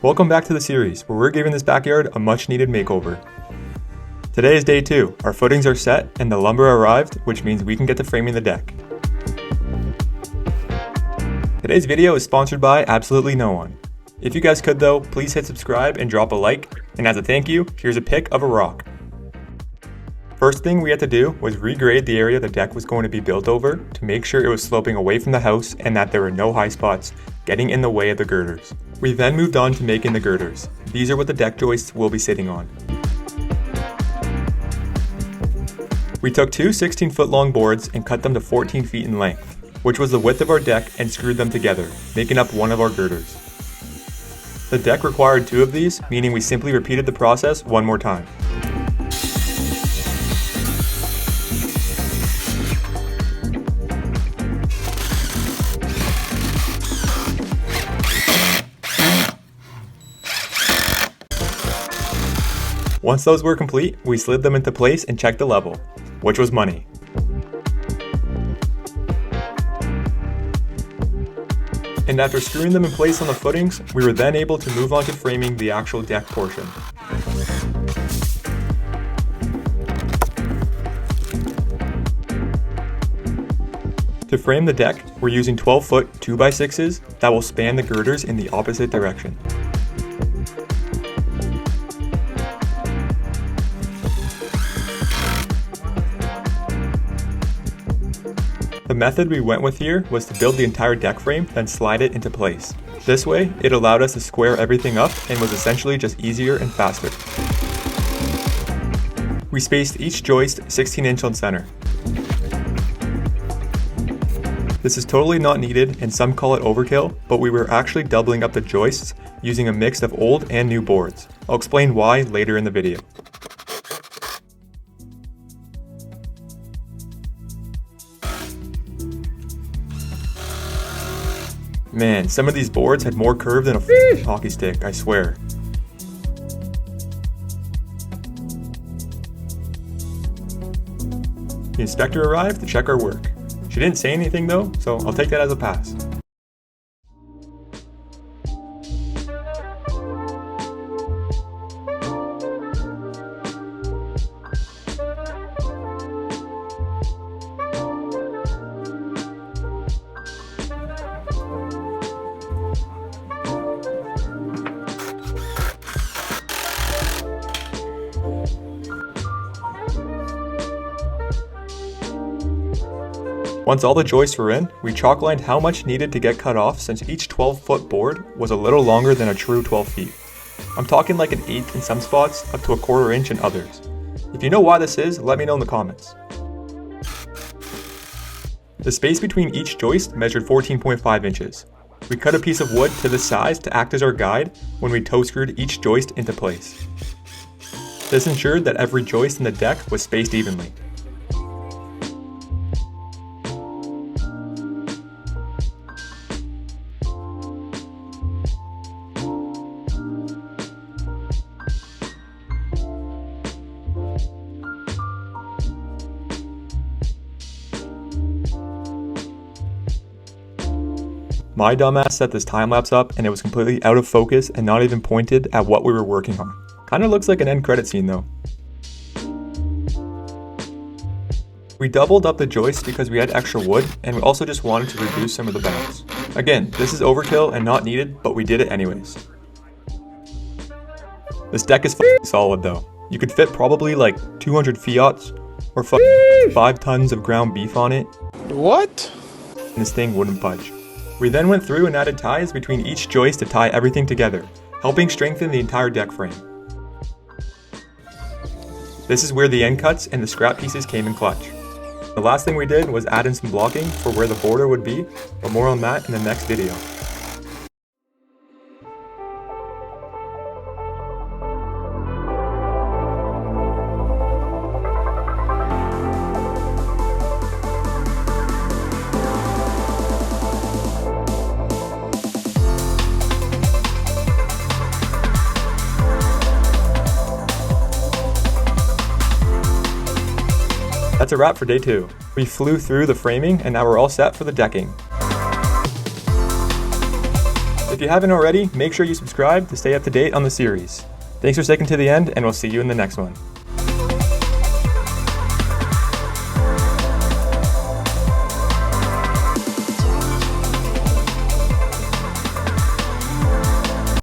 Welcome back to the series, where we're giving this backyard a much needed makeover. Today is day 2, our footings are set and the lumber arrived, which means we can get to framing the deck. Today's video is sponsored by absolutely no one. If you guys could though, please hit subscribe and drop a like, and as a thank you, here's a pic of a rock. First thing we had to do was regrade the area the deck was going to be built over to make sure it was sloping away from the house and that there were no high spots getting in the way of the girders. We then moved on to making the girders. These are what the deck joists will be sitting on. We took two 16-foot long boards and cut them to 14 feet in length, which was the width of our deck, and screwed them together, making up one of our girders. The deck required 2 of these, meaning we simply repeated the process one more time. Once those were complete, we slid them into place and checked the level, which was money. And after screwing them in place on the footings, we were then able to move on to framing the actual deck portion. To frame the deck, we're using 12-foot 2x6s that will span the girders in the opposite direction. The method we went with here was to build the entire deck frame, then slide it into place. This way, it allowed us to square everything up and was essentially just easier and faster. We spaced each joist 16 inch on center. This is totally not needed and some call it overkill, but we were actually doubling up the joists using a mix of old and new boards. I'll explain why later in the video. Man, some of these boards had more curve than a hockey stick, I swear. The inspector arrived to check our work. She didn't say anything though, so I'll take that as a pass. Once all the joists were in, we chalk-lined how much needed to get cut off since each 12-foot board was a little longer than a true 12 feet. I'm talking like an 1/8 in some spots, up to a 1/4 inch in others. If you know why this is, let me know in the comments. The space between each joist measured 14.5 inches. We cut a piece of wood to this size to act as our guide when we toe screwed each joist into place. This ensured that every joist in the deck was spaced evenly. My dumbass set this time-lapse up and it was completely out of focus and not even pointed at what we were working on. Kinda looks like an end credit scene though. We doubled up the joists because we had extra wood and we also just wanted to reduce some of the bounce. Again, this is overkill and not needed, but we did it anyways. This deck is solid though. You could fit probably like 200 Fiats or 5 tons of ground beef on it. What? And this thing wouldn't budge. We then went through and added ties between each joist to tie everything together, helping strengthen the entire deck frame. This is where the end cuts and the scrap pieces came in clutch. The last thing we did was add in some blocking for where the border would be, but more on that in the next video. That's a wrap for day 2. We flew through the framing and now we're all set for the decking. If you haven't already, make sure you subscribe to stay up to date on the series. Thanks for sticking to the end, and we'll see you in the next one.